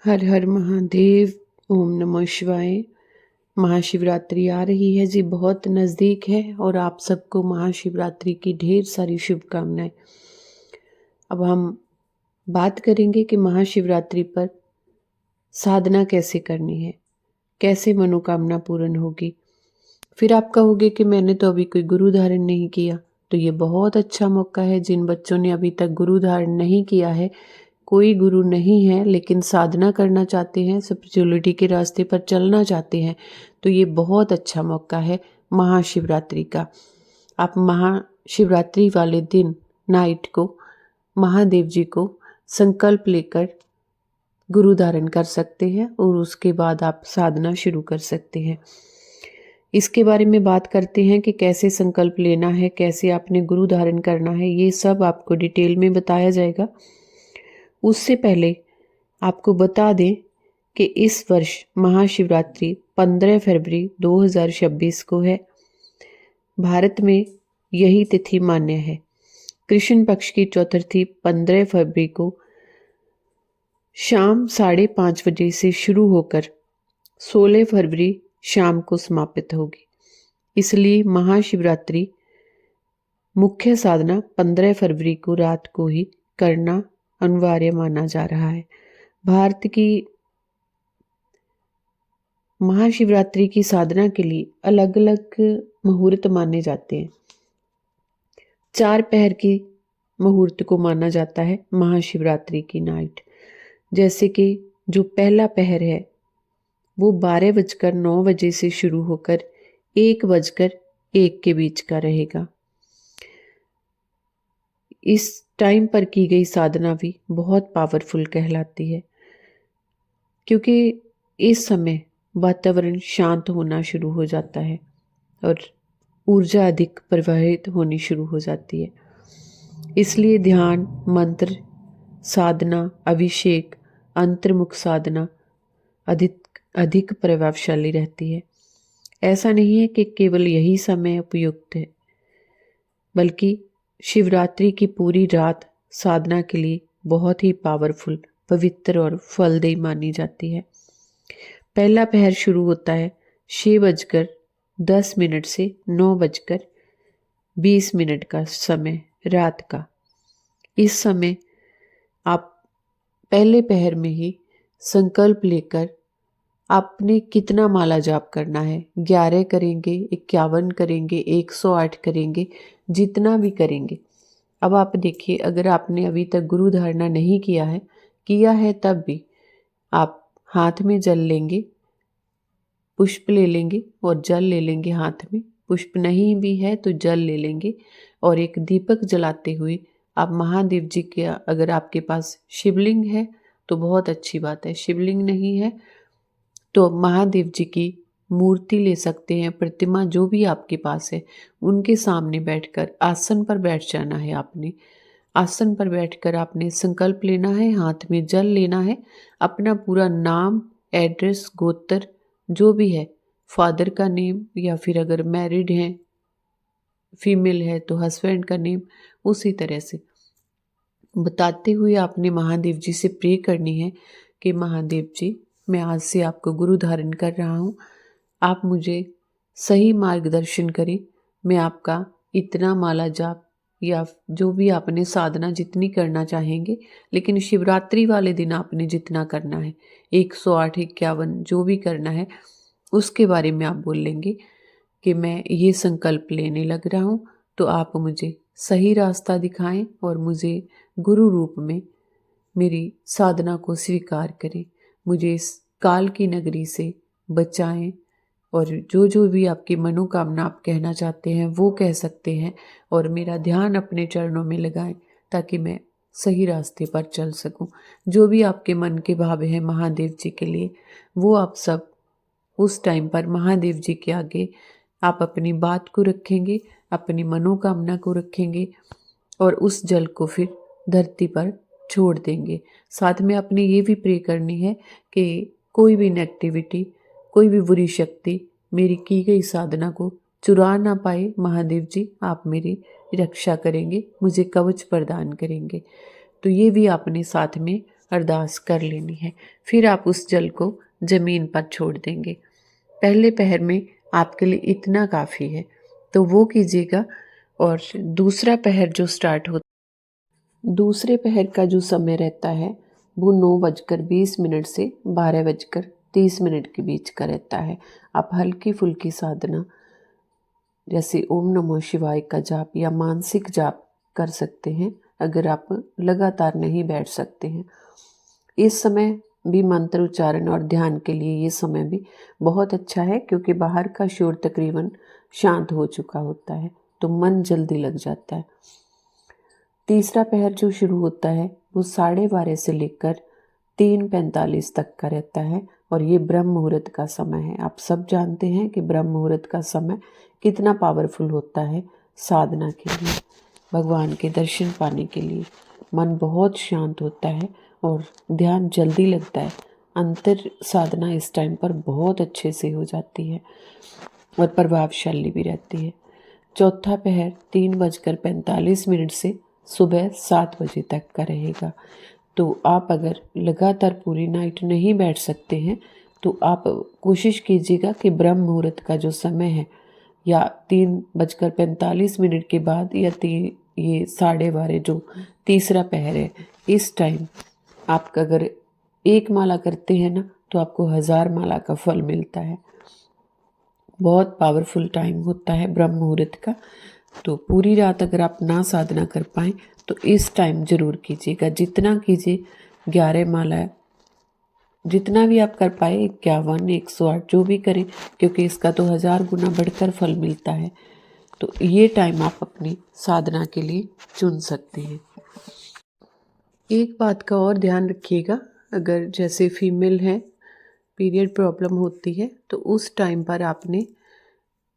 हर हर महादेव। ओम नमः शिवाय। महाशिवरात्रि आ रही है जी, बहुत नज़दीक है और आप सबको महाशिवरात्रि की ढेर सारी शुभकामनाएं। अब हम बात करेंगे कि महाशिवरात्रि पर साधना कैसे करनी है, कैसे मनोकामना पूर्ण होगी। फिर आप कहोगे कि मैंने तो अभी कोई गुरु धारण नहीं किया, तो ये बहुत अच्छा मौका है। जिन बच्चों ने अभी तक गुरु धारण नहीं किया है, कोई गुरु नहीं है लेकिन साधना करना चाहते हैं, स्पिरिचुअलिटी के रास्ते पर चलना चाहते हैं, तो ये बहुत अच्छा मौका है महाशिवरात्रि का। आप महाशिवरात्रि वाले दिन नाइट को महादेव जी को संकल्प लेकर गुरु धारण कर सकते हैं और उसके बाद आप साधना शुरू कर सकते हैं। इसके बारे में बात करते हैं कि कैसे संकल्प लेना है, कैसे आपने गुरु धारण करना है, ये सब आपको डिटेल में बताया जाएगा। उससे पहले आपको बता दें कि इस वर्ष महाशिवरात्रि 15 फरवरी 2026 को है। भारत में यही तिथि मान्य है। कृष्ण पक्ष की चतुर्थी 15 फरवरी को शाम 5:30 बजे से शुरू होकर 16 फरवरी शाम को समापित होगी। इसलिए महाशिवरात्रि मुख्य साधना 15 फरवरी को रात को ही करना अनिवार्य माना जा रहा है। भारत की महाशिवरात्रि की साधना के लिए अलग अलग मुहूर्त माने जाते हैं। 4 पहर की मुहूर्त को माना जाता है महाशिवरात्रि की नाइट। जैसे कि जो पहला पहर है वो 12:09 से शुरू होकर 1:01 के बीच का रहेगा। इस टाइम पर की गई साधना भी बहुत पावरफुल कहलाती है, क्योंकि इस समय वातावरण शांत होना शुरू हो जाता है और ऊर्जा अधिक प्रवाहित होनी शुरू हो जाती है। इसलिए ध्यान, मंत्र साधना, अभिषेक, अंतर्मुख साधना अधिक प्रभावशाली रहती है। ऐसा नहीं है कि केवल यही समय उपयुक्त है, बल्कि शिवरात्रि की पूरी रात साधना के लिए बहुत ही पावरफुल, पवित्र और फलदायी मानी जाती है। पहला पहर शुरू होता है 6:10 से 9:20 का समय रात का। इस समय आप पहले पहर में ही संकल्प लेकर आपने कितना माला जाप करना है, 11 करेंगे, 51 करेंगे, 108 करेंगे, जितना भी करेंगे। अब आप देखिए, अगर आपने अभी तक गुरु धारणा नहीं किया है तब भी आप हाथ में जल लेंगे, पुष्प ले लेंगे और जल ले लेंगे हाथ में। पुष्प नहीं भी है तो जल ले लेंगे और एक दीपक जलाते हुए आप महादेव जी के, अगर आपके पास शिवलिंग है तो बहुत अच्छी बात है, शिवलिंग नहीं है तो महादेव जी की मूर्ति ले सकते हैं, प्रतिमा जो भी आपके पास है, उनके सामने बैठकर आसन पर बैठ जाना है। आपने आसन पर बैठकर आपने संकल्प लेना है, हाथ में जल लेना है, अपना पूरा नाम, एड्रेस, गोत्र जो भी है, फादर का नेम, या फिर अगर मैरिड हैं, फीमेल है तो हस्बैंड का नेम, उसी तरह से बताते हुए आपने महादेव जी से प्रे करनी है कि महादेव जी, मैं आज से आपको गुरु धारण कर रहा हूँ, आप मुझे सही मार्गदर्शन करें। मैं आपका इतना माला जाप या जो भी आपने साधना जितनी करना चाहेंगे, लेकिन शिवरात्रि वाले दिन आपने जितना करना है, 108, 51 जो भी करना है, उसके बारे में आप बोल लेंगे कि मैं ये संकल्प लेने लग रहा हूँ, तो आप मुझे सही रास्ता दिखाएं और मुझे गुरु रूप में मेरी साधना को स्वीकार करें, मुझे इस काल की नगरी से बचाएं। और जो जो भी आपकी मनोकामना आप कहना चाहते हैं वो कह सकते हैं और मेरा ध्यान अपने चरणों में लगाएं, ताकि मैं सही रास्ते पर चल सकूं। जो भी आपके मन के भाव हैं महादेव जी के लिए, वो आप सब उस टाइम पर महादेव जी के आगे आप अपनी बात को रखेंगे, अपनी मनोकामना को रखेंगे और उस जल को फिर धरती पर छोड़ देंगे। साथ में आपने ये भी प्रे करनी है कि कोई भी नेगेटिविटी, कोई भी बुरी शक्ति मेरी की गई साधना को चुरा ना पाए। महादेव जी आप मेरी रक्षा करेंगे, मुझे कवच प्रदान करेंगे। तो ये भी आपने साथ में अरदास कर लेनी है। फिर आप उस जल को ज़मीन पर छोड़ देंगे। पहले पहर में आपके लिए इतना काफ़ी है, तो वो कीजिएगा। और दूसरा पहर जो स्टार्ट होता, दूसरे पहर का जो समय रहता है वो 9:20 से 12:30 के बीच का रहता है। आप हल्की फुल्की साधना जैसे ओम नमः शिवाय का जाप या मानसिक जाप कर सकते हैं, अगर आप लगातार नहीं बैठ सकते हैं। इस समय भी मंत्र उच्चारण और ध्यान के लिए ये समय भी बहुत अच्छा है, क्योंकि बाहर का शोर तकरीबन शांत हो चुका होता है, तो मन जल्दी लग जाता है। तीसरा पहर जो शुरू होता है वो 12:30 से लेकर 3:45 तक का रहता है, और ये ब्रह्म मुहूर्त का समय है। आप सब जानते हैं कि ब्रह्म मुहूर्त का समय कितना पावरफुल होता है साधना के लिए, भगवान के दर्शन पाने के लिए। मन बहुत शांत होता है और ध्यान जल्दी लगता है। अंतर साधना इस टाइम पर बहुत अच्छे से हो जाती है और प्रभावशाली भी रहती है। चौथा पहर 3:45 से सुबह 7 बजे तक का रहेगा। तो आप अगर लगातार पूरी नाइट नहीं बैठ सकते हैं तो आप कोशिश कीजिएगा कि ब्रह्म मुहूर्त का जो समय है, या 3:45 के बाद, या ये 12:30 जो तीसरा पहर है, इस टाइम आप अगर एक माला करते हैं ना तो आपको 1000 माला का फल मिलता है। बहुत पावरफुल टाइम होता है ब्रह्म मुहूर्त का। तो पूरी रात अगर आप ना साधना कर पाएँ तो इस टाइम ज़रूर कीजिएगा। जितना कीजिए, 11 माला, जितना भी आप कर पाए, 51, 108 जो भी करें, क्योंकि इसका तो 1000 गुना बढ़कर फल मिलता है। तो ये टाइम आप अपनी साधना के लिए चुन सकते हैं। एक बात का और ध्यान रखिएगा, अगर जैसे फीमेल है, पीरियड प्रॉब्लम होती है, तो उस टाइम पर आपने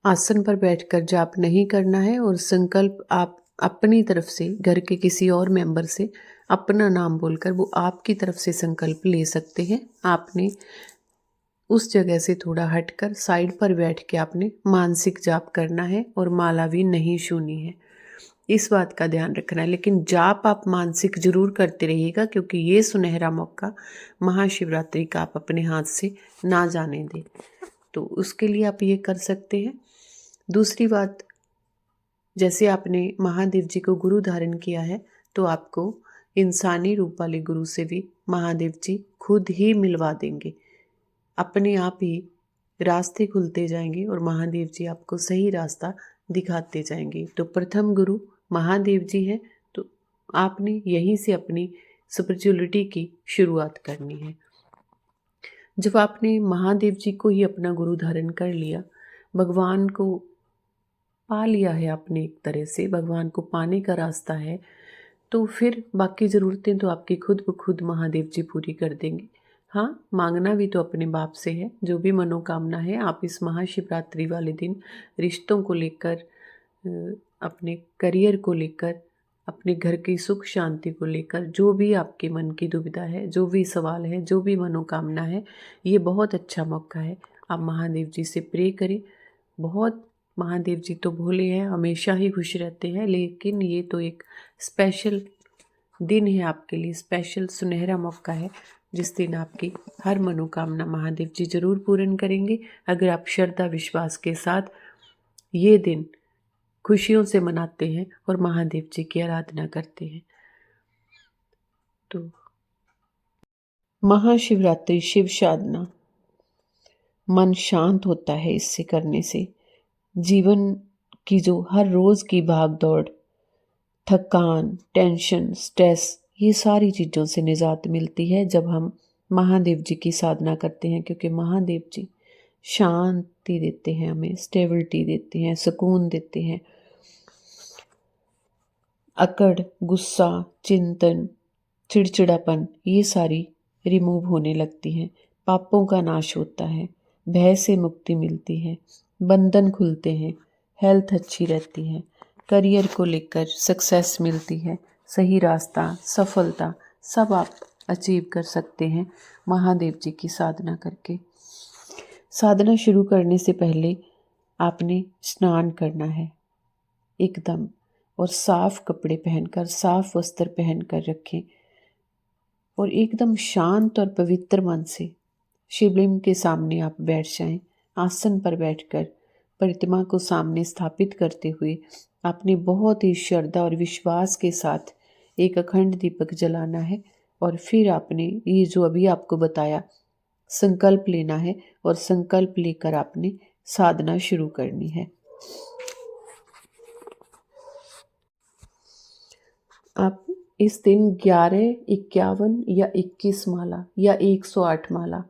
आसन पर बैठकर जाप नहीं करना है, और संकल्प आप अपनी तरफ से, घर के किसी और मेंबर से अपना नाम बोलकर वो आपकी तरफ से संकल्प ले सकते हैं। आपने उस जगह से थोड़ा हटकर साइड पर बैठ के आपने मानसिक जाप करना है, और माला भी नहीं छूनी है। इस बात का ध्यान रखना है। लेकिन जाप आप मानसिक जरूर करते रहिएगा, क्योंकि ये सुनहरा मौका महाशिवरात्रि का आप अपने हाथ से ना जाने दें। तो उसके लिए आप ये कर सकते हैं। दूसरी बात, जैसे आपने महादेव जी को गुरु धारण किया है, तो आपको इंसानी रूप वाले गुरु से भी महादेव जी खुद ही मिलवा देंगे। अपने आप ही रास्ते खुलते जाएंगे और महादेव जी आपको सही रास्ता दिखाते जाएंगे। तो प्रथम गुरु महादेव जी हैं, तो आपने यहीं से अपनी स्पिरिचुअलिटी की शुरुआत करनी है। जब आपने महादेव जी को ही अपना गुरु धारण कर लिया, भगवान को पा लिया है आपने, एक तरह से भगवान को पाने का रास्ता है, तो फिर बाकी ज़रूरतें तो आपकी खुद ब खुद महादेव जी पूरी कर देंगे। हाँ, मांगना भी तो अपने बाप से है। जो भी मनोकामना है आप इस महाशिवरात्रि वाले दिन रिश्तों को लेकर, अपने करियर को लेकर, अपने घर की सुख शांति को लेकर, जो भी आपके मन की दुविधा है, जो भी सवाल है, जो भी मनोकामना है, ये बहुत अच्छा मौका है। आप महादेव जी से प्रे करें। बहुत, महादेव जी तो भोले हैं, हमेशा ही खुश रहते हैं, लेकिन ये तो एक स्पेशल दिन है आपके लिए, स्पेशल सुनहरा मौका है, जिस दिन आपकी हर मनोकामना महादेव जी जरूर पूर्ण करेंगे, अगर आप श्रद्धा विश्वास के साथ ये दिन खुशियों से मनाते हैं और महादेव जी की आराधना करते हैं। तो महाशिवरात्रि शिव साधना, मन शांत होता है इससे करने से। जीवन की जो हर रोज़ की भाग दौड़, थकान, टेंशन, स्ट्रेस, ये सारी चीज़ों से निजात मिलती है जब हम महादेव जी की साधना करते हैं, क्योंकि महादेव जी शांति देते हैं, हमें स्टेबिलिटी देते हैं, सुकून देते हैं। अकड़, गुस्सा, चिंतन, चिड़चिड़ापन, ये सारी रिमूव होने लगती हैं। पापों का नाश होता है, भय से मुक्ति मिलती है, बंधन खुलते हैं, हेल्थ अच्छी रहती है, करियर को लेकर सक्सेस मिलती है, सही रास्ता, सफलता, सब आप अचीव कर सकते हैं महादेव जी की साधना करके। साधना शुरू करने से पहले आपने स्नान करना है एकदम, और साफ कपड़े पहनकर, साफ वस्त्र पहनकर रखें। और एकदम शांत और पवित्र मन से शिवलिंग के सामने आप बैठ जाएं। आसन पर बैठकर प्रतिमा को सामने स्थापित करते हुए आपने बहुत ही श्रद्धा और विश्वास के साथ एक अखंड दीपक जलाना है। और फिर आपने ये जो अभी आपको बताया संकल्प लेना है और संकल्प लेकर आपने साधना शुरू करनी है। आप इस दिन 11, 51 या 21 माला या 108 माला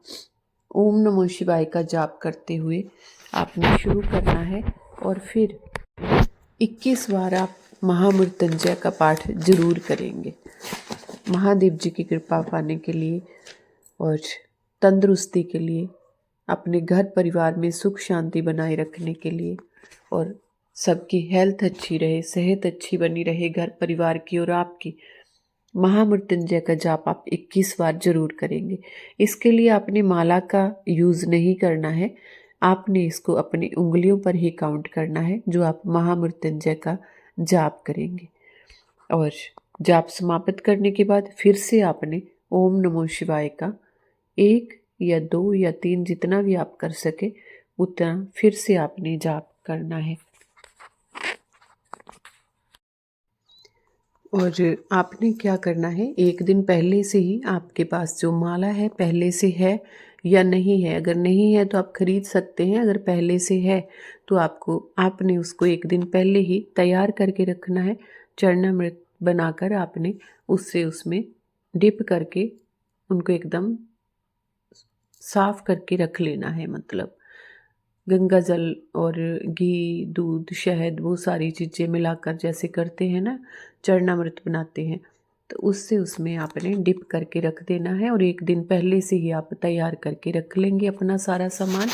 ओम नमो शिवाय का जाप करते हुए आपने शुरू करना है। और फिर 21 बार आप महामृत्युंजय का पाठ जरूर करेंगे। महादेव जी की कृपा पाने के लिए और तंदुरुस्ती के लिए, अपने घर परिवार में सुख शांति बनाए रखने के लिए और सबकी हेल्थ अच्छी रहे, सेहत अच्छी बनी रहे घर परिवार की और आपकी, महामृत्युंजय का जाप आप 21 बार जरूर करेंगे। इसके लिए आपने माला का यूज़ नहीं करना है, आपने इसको अपनी उंगलियों पर ही काउंट करना है जो आप महामृत्युंजय का जाप करेंगे। और जाप समाप्त करने के बाद फिर से आपने ओम नमो शिवाय का 1 या 2 या 3 जितना भी आप कर सके उतना फिर से आपने जाप करना है। और आपने क्या करना है, एक दिन पहले से ही आपके पास जो माला है पहले से है या नहीं है, अगर नहीं है तो आप खरीद सकते हैं, अगर पहले से है तो आपने उसको एक दिन पहले ही तैयार करके रखना है। चरणामृत बनाकर आपने उसमें डिप करके उनको एकदम साफ करके रख लेना है। मतलब गंगा जल और घी, दूध, शहद, वो सारी चीज़ें मिलाकर जैसे करते हैं ना, चरणामृत बनाते हैं, तो उससे उसमें आपने डिप करके रख देना है। और एक दिन पहले से ही आप तैयार करके रख लेंगे अपना सारा सामान,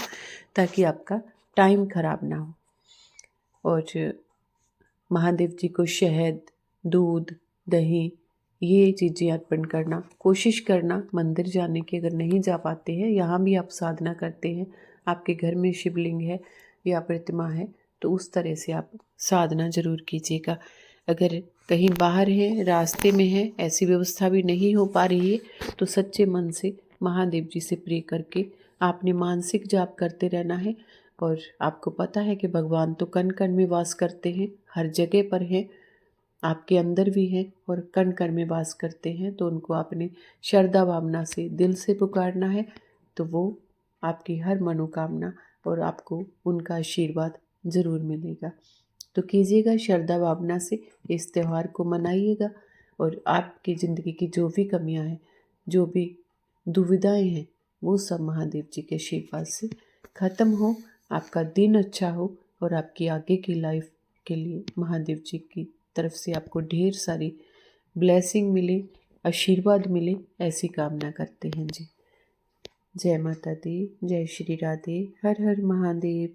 ताकि आपका टाइम खराब ना हो। और महादेव जी को शहद, दूध, दही, ये चीज़ें अर्पण करना, कोशिश करना मंदिर जाने की, अगर नहीं जा पाते हैं, यहाँ भी आप साधना करते हैं, आपके घर में शिवलिंग है या प्रतिमा है, तो उस तरह से आप साधना जरूर कीजिएगा। अगर कहीं बाहर हैं, रास्ते में हैं, ऐसी व्यवस्था भी नहीं हो पा रही है, तो सच्चे मन से महादेव जी से प्रे करके आपने मानसिक जाप करते रहना है। और आपको पता है कि भगवान तो कण कण में वास करते हैं, हर जगह पर हैं, आपके अंदर भी हैं और कण कण में वास करते हैं। तो उनको आपने श्रद्धा भावना से दिल से पुकारना है, तो वो आपकी हर मनोकामना और आपको उनका आशीर्वाद ज़रूर मिलेगा। तो कीजिएगा श्रद्धा भावना से, इस त्यौहार को मनाइएगा और आपकी ज़िंदगी की जो भी कमियां हैं, जो भी दुविधाएं हैं, वो सब महादेव जी के आशीर्वाद से ख़त्म हो। आपका दिन अच्छा हो और आपकी आगे की लाइफ के लिए महादेव जी की तरफ से आपको ढेर सारी ब्लेसिंग मिले, आशीर्वाद मिले, ऐसी कामना करते हैं जी। जय माता दी, जय श्री राधे, हर हर महादेव।